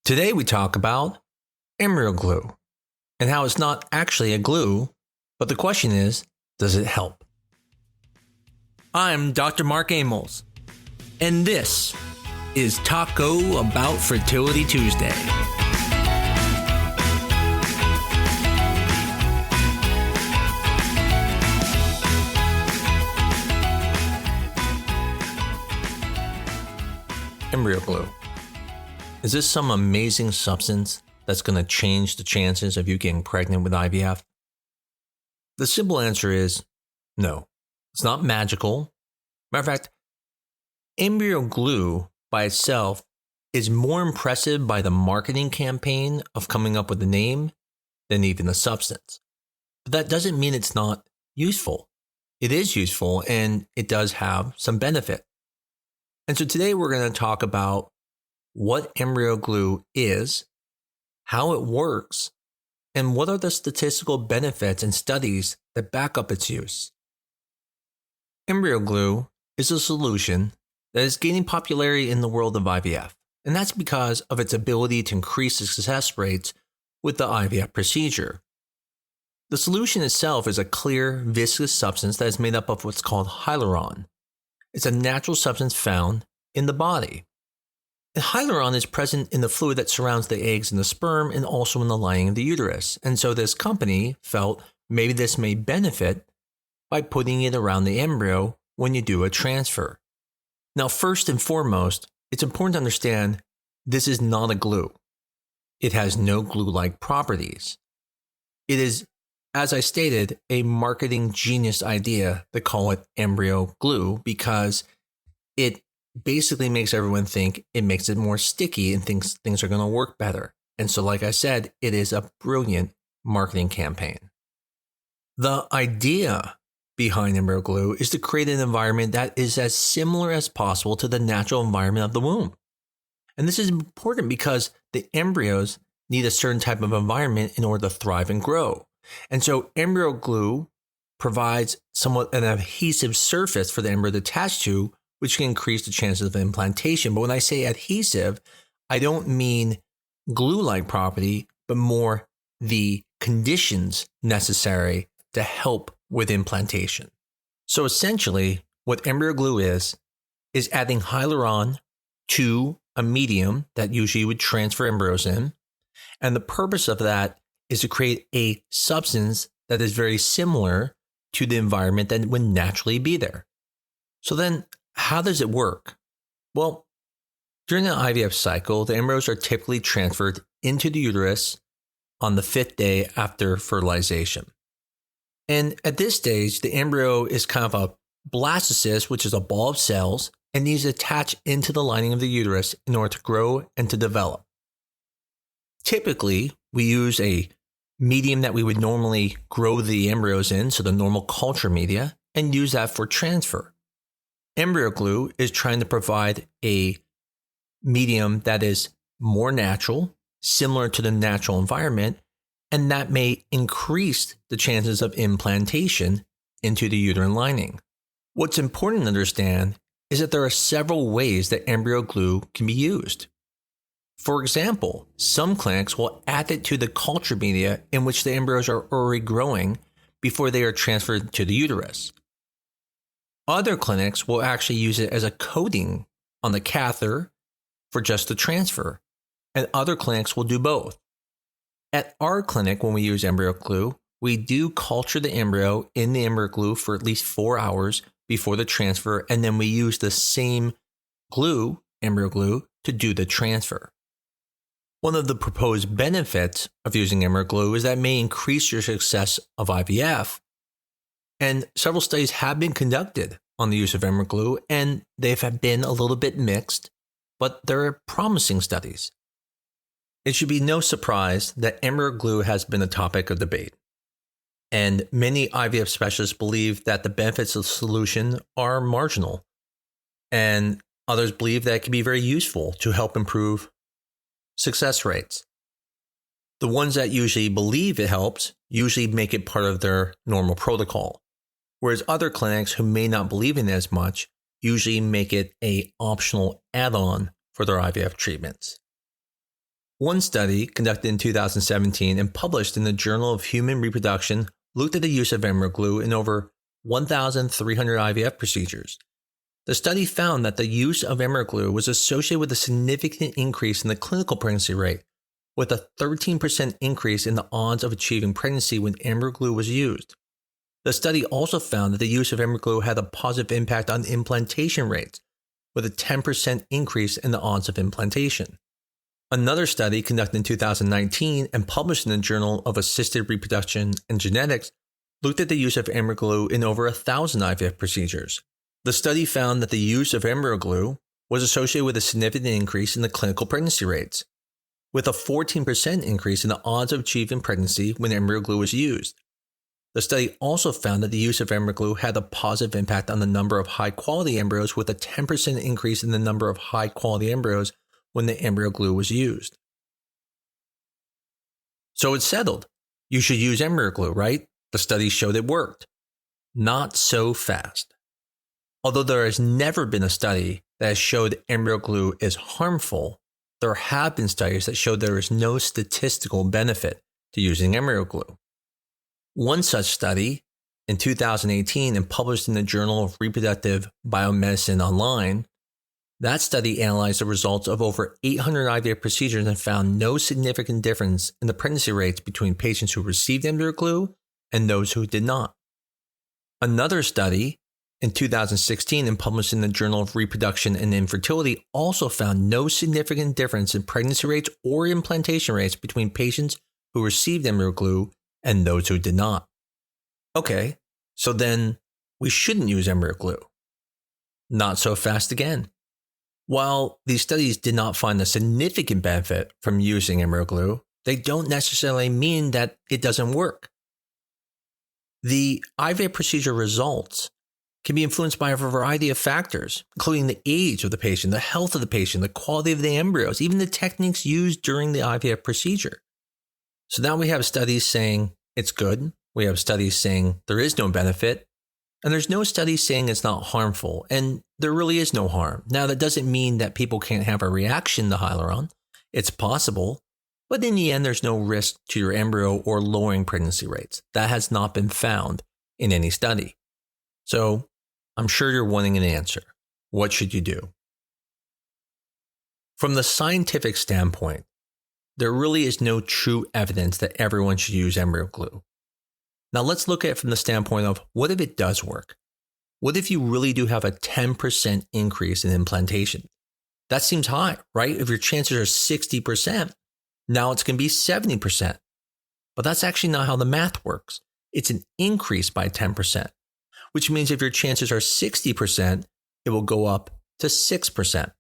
Today we talk about embryo glue and how it's not actually a glue, but the question is, does it help? I'm Dr. Mark Amols, and this is Taco Bout Fertility Tuesday. Embryo glue. Is this some amazing substance that's going to change the chances of you getting pregnant with IVF? The simple answer is no. It's not magical. Matter of fact, embryo glue by itself is more impressive by the marketing campaign of coming up with the name than even the substance. But that doesn't mean it's not useful. It is useful and it does have some benefit. And so today we're going to talk about what embryo glue is, how it works, and what are the statistical benefits and studies that back up its use. Embryo glue is a solution that is gaining popularity in the world of IVF, and that's because of its ability to increase the success rates with the IVF procedure. The solution itself is a clear, viscous substance that is made up of what's called hyaluron. It's a natural substance found in the body. And hyaluron is present in the fluid that surrounds the eggs and the sperm and also in the lining of the uterus. And so this company felt maybe this may benefit by putting it around the embryo when you do a transfer. Now, first and foremost, it's important to understand this is not a glue. It has no glue-like properties. It is, as I stated, a marketing genius idea to call it embryo glue because it basically makes everyone think it makes it more sticky and thinks things are going to work better. And so, like I said, it is a brilliant marketing campaign. The idea behind embryo glue is to create an environment that is as similar as possible to the natural environment of the womb. And this is important because the embryos need a certain type of environment in order to thrive and grow. And so embryo glue provides somewhat an adhesive surface for the embryo to attach to, which can increase the chances of implantation. But when I say adhesive, I don't mean glue-like property, but more the conditions necessary to help with implantation. So essentially, what embryo glue is adding hyaluron to a medium that usually would transfer embryos in. And the purpose of that is to create a substance that is very similar to the environment that would naturally be there. So then, how does it work? Well, during the IVF cycle, the embryos are typically transferred into the uterus on the 5th day after fertilization. And at this stage, the embryo is kind of a blastocyst, which is a ball of cells, and needs to attach into the lining of the uterus in order to grow and to develop. Typically, we use a medium that we would normally grow the embryos in, so the normal culture media, and use that for transfer. Embryo glue is trying to provide a medium that is more natural, similar to the natural environment, and that may increase the chances of implantation into the uterine lining. What's important to understand is that there are several ways that embryo glue can be used. For example, some clinics will add it to the culture media in which the embryos are already growing before they are transferred to the uterus. Other clinics will actually use it as a coating on the catheter for just the transfer, and other clinics will do both. At our clinic, when we use embryo glue, we do culture the embryo in the embryo glue for at least 4 hours before the transfer, and then we use the same glue, embryo glue, to do the transfer. One of the proposed benefits of using embryo glue is that it may increase your success of IVF. And several studies have been conducted on the use of embryo glue, and they've been a little bit mixed, but they're promising studies. It should be no surprise that embryo glue has been a topic of debate. And many IVF specialists believe that the benefits of the solution are marginal. And others believe that it can be very useful to help improve success rates. The ones that usually believe it helps usually make it part of their normal protocol, whereas other clinics who may not believe in it as much usually make it an optional add-on for their IVF treatments. One study conducted in 2017 and published in the Journal of Human Reproduction looked at the use of Embryo Glue in over 1,300 IVF procedures. The study found that the use of Embryo Glue was associated with a significant increase in the clinical pregnancy rate, with a 13% increase in the odds of achieving pregnancy when Embryo Glue was used. The study also found that the use of Embryo Glue had a positive impact on implantation rates, with a 10% increase in the odds of implantation. Another study conducted in 2019 and published in the Journal of Assisted Reproduction and Genetics looked at the use of Embryo Glue in over 1,000 IVF procedures. The study found that the use of Embryo Glue was associated with a significant increase in the clinical pregnancy rates, with a 14% increase in the odds of achieving pregnancy when Embryo Glue was used. The study also found that the use of Embryo Glue had a positive impact on the number of high-quality embryos, with a 10% increase in the number of high-quality embryos when the Embryo Glue was used. So it's settled. You should use Embryo Glue, right? The study showed it worked. Not so fast. Although there has never been a study that has showed Embryo Glue is harmful, there have been studies that show there is no statistical benefit to using Embryo Glue. One such study, in 2018 and published in the Journal of Reproductive Biomedicine Online, that study analyzed the results of over 800 IVF procedures and found no significant difference in the pregnancy rates between patients who received Embryo Glue and those who did not. Another study, in 2016 and published in the Journal of Reproduction and Infertility, also found no significant difference in pregnancy rates or implantation rates between patients who received Embryo Glue and those who did not. Okay, so then we shouldn't use Embryo Glue. Not so fast again. While these studies did not find a significant benefit from using Embryo Glue, they don't necessarily mean that it doesn't work. The IVF procedure results can be influenced by a variety of factors, including the age of the patient, the health of the patient, the quality of the embryos, even the techniques used during the IVF procedure. So now we have studies saying it's good, we have studies saying there is no benefit, and there's no studies saying it's not harmful, and there really is no harm. Now, that doesn't mean that people can't have a reaction to hyaluron. It's possible, but in the end, there's no risk to your embryo or lowering pregnancy rates. That has not been found in any study. So I'm sure you're wanting an answer. What should you do? From the scientific standpoint, there really is no true evidence that everyone should use Embryo Glue. Now let's look at it from the standpoint of, what if it does work? What if you really do have a 10% increase in implantation? That seems high, right? If your chances are 60%, now it's going to be 70%. But that's actually not how the math works. It's an increase by 10%, which means if your chances are 60%, it will go up to 6%.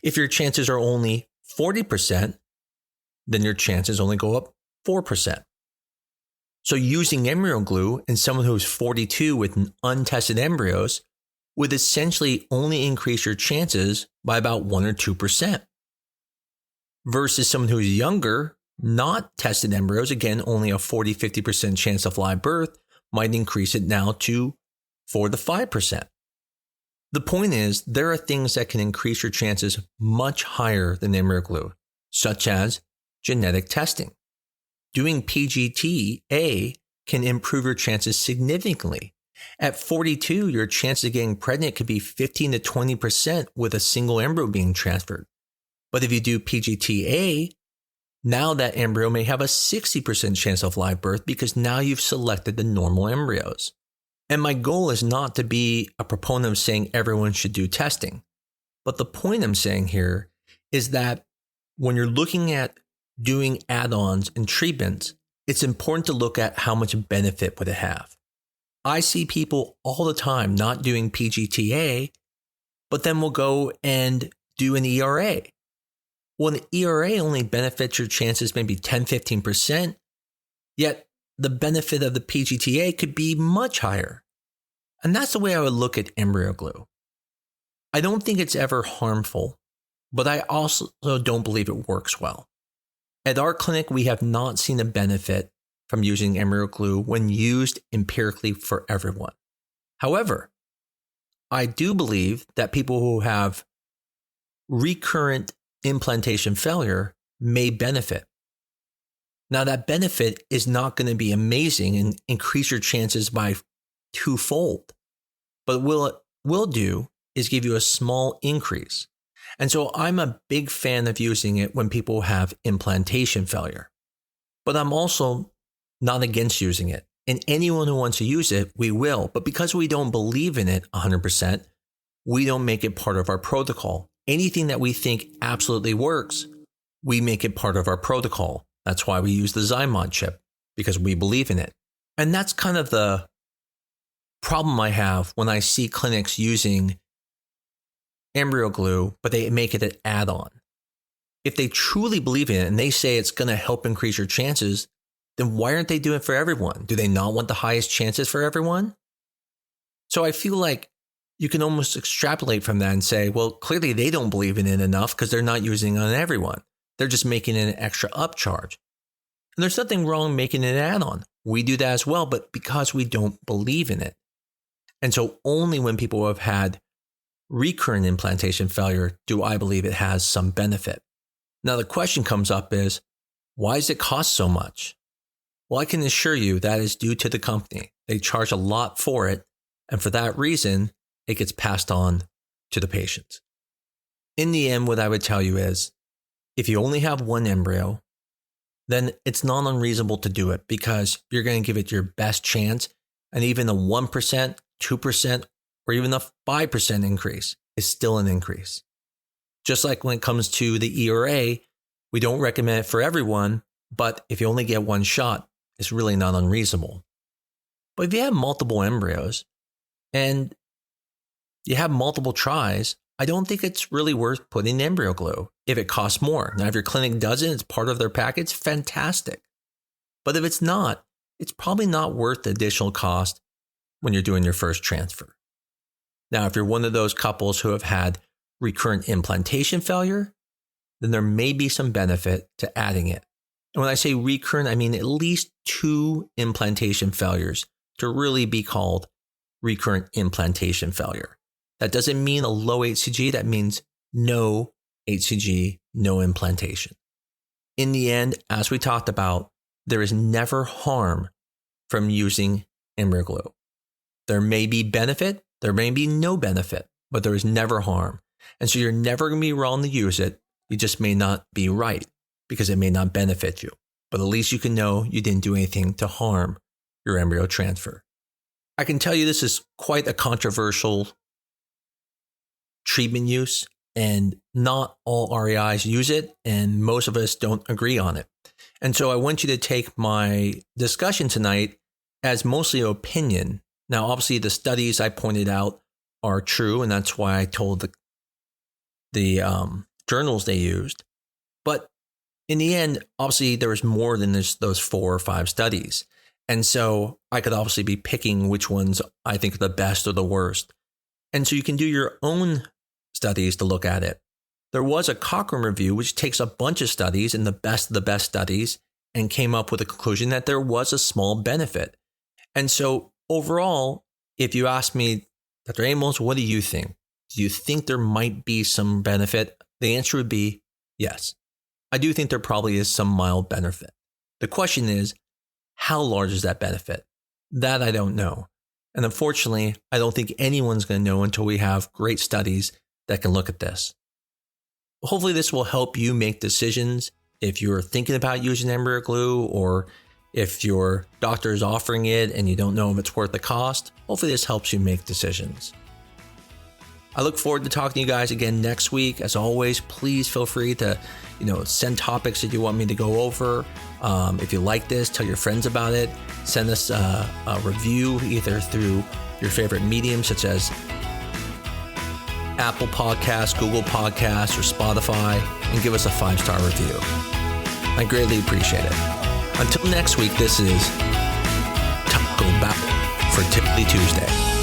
If your chances are only 40%, then your chances only go up 4%. So using Embryo Glue in someone who is 42 with untested embryos would essentially only increase your chances by about 1 or 2%. Versus someone who's younger, not tested embryos, again, only a 40-50% chance of live birth, might increase it now to 4 to 5%. The point is, there are things that can increase your chances much higher than Embryo Glue, such as genetic testing. Doing PGT-A can improve your chances significantly. At 42, your chance of getting pregnant could be 15 to 20% with a single embryo being transferred. But if you do PGT-A, now that embryo may have a 60% chance of live birth because now you've selected the normal embryos. And my goal is not to be a proponent of saying everyone should do testing. But the point I'm saying here is that when you're looking at doing add-ons and treatments, it's important to look at how much benefit would it have. I see people all the time not doing PGT-A, but then will go and do an ERA. Well, an ERA only benefits your chances maybe 10-15%, yet the benefit of the PGT-A could be much higher. And that's the way I would look at Embryo Glue. I don't think it's ever harmful, but I also don't believe it works well. At our clinic, we have not seen a benefit from using Embryo Glue when used empirically for everyone. However, I do believe that people who have recurrent implantation failure may benefit. Now, that benefit is not going to be amazing and increase your chances by twofold. But what it will do is give you a small increase. And so I'm a big fan of using it when people have implantation failure. But I'm also not against using it. And anyone who wants to use it, we will. But because we don't believe in it 100%, we don't make it part of our protocol. Anything that we think absolutely works, we make it part of our protocol. That's why we use the Zymon chip, because we believe in it. And that's kind of the problem I have when I see clinics using Embryo Glue, but they make it an add-on. If they truly believe in it and they say it's going to help increase your chances, then why aren't they doing it for everyone? Do they not want the highest chances for everyone? So I feel like you can almost extrapolate from that and say, well, clearly they don't believe in it enough because they're not using it on everyone. They're just making it an extra upcharge. And there's nothing wrong making it an add-on. We do that as well, but because we don't believe in it. And so only when people have had recurrent implantation failure do I believe it has some benefit. Now the question comes up is, why does it cost so much? Well, I can assure you that is due to the company. They charge a lot for it, and for that reason, it gets passed on to the patients. In the end, what I would tell you is, if you only have one embryo, then it's not unreasonable to do it because you're going to give it your best chance, and even a 1%, 2%, or even a 5% increase is still an increase. Just like when it comes to the ERA, we don't recommend it for everyone, but if you only get one shot, it's really not unreasonable. But if you have multiple embryos and you have multiple tries, I don't think it's really worth putting Embryo Glue if it costs more. Now, if your clinic does it, it's part of their package, fantastic. But if it's not, it's probably not worth the additional cost when you're doing your first transfer. Now, if you're one of those couples who have had recurrent implantation failure, then there may be some benefit to adding it. And when I say recurrent, I mean at least 2 implantation failures to really be called recurrent implantation failure. That doesn't mean a low HCG. That means no HCG, no implantation. In the end, as we talked about, there is never harm from using Embryo Glue. There may be benefit, there may be no benefit, but there is never harm. And so you're never going to be wrong to use it. You just may not be right because it may not benefit you. But at least you can know you didn't do anything to harm your embryo transfer. I can tell you this is quite a controversial treatment use, and not all REIs use it, and most of us don't agree on it. And so I want you to take my discussion tonight as mostly an opinion. Now, obviously, the studies I pointed out are true, and that's why I told the journals they used. But in the end, obviously, there was more than those 4 or 5 studies. And so I could obviously be picking which ones I think are the best or the worst. And so you can do your own studies to look at it. There was a Cochrane review, which takes a bunch of studies and the best of the best studies and came up with a conclusion that there was a small benefit. And so overall, if you ask me, Dr. Amols, what do you think? Do you think there might be some benefit? The answer would be yes. I do think there probably is some mild benefit. The question is, how large is that benefit? That I don't know. And unfortunately, I don't think anyone's going to know until we have great studies that can look at this. Hopefully this will help you make decisions if you're thinking about using Embryo Glue, or if your doctor is offering it and you don't know if it's worth the cost. Hopefully this helps you make decisions. I look forward to talking to you guys again next week. As always, please feel free to, send topics that you want me to go over. If you like this, tell your friends about it. Send us a review either through your favorite medium, such as Apple Podcasts, Google Podcasts, or Spotify, and give us a 5-star review. I greatly appreciate it. Until next week, this is Taco Bout Fertility Tuesday.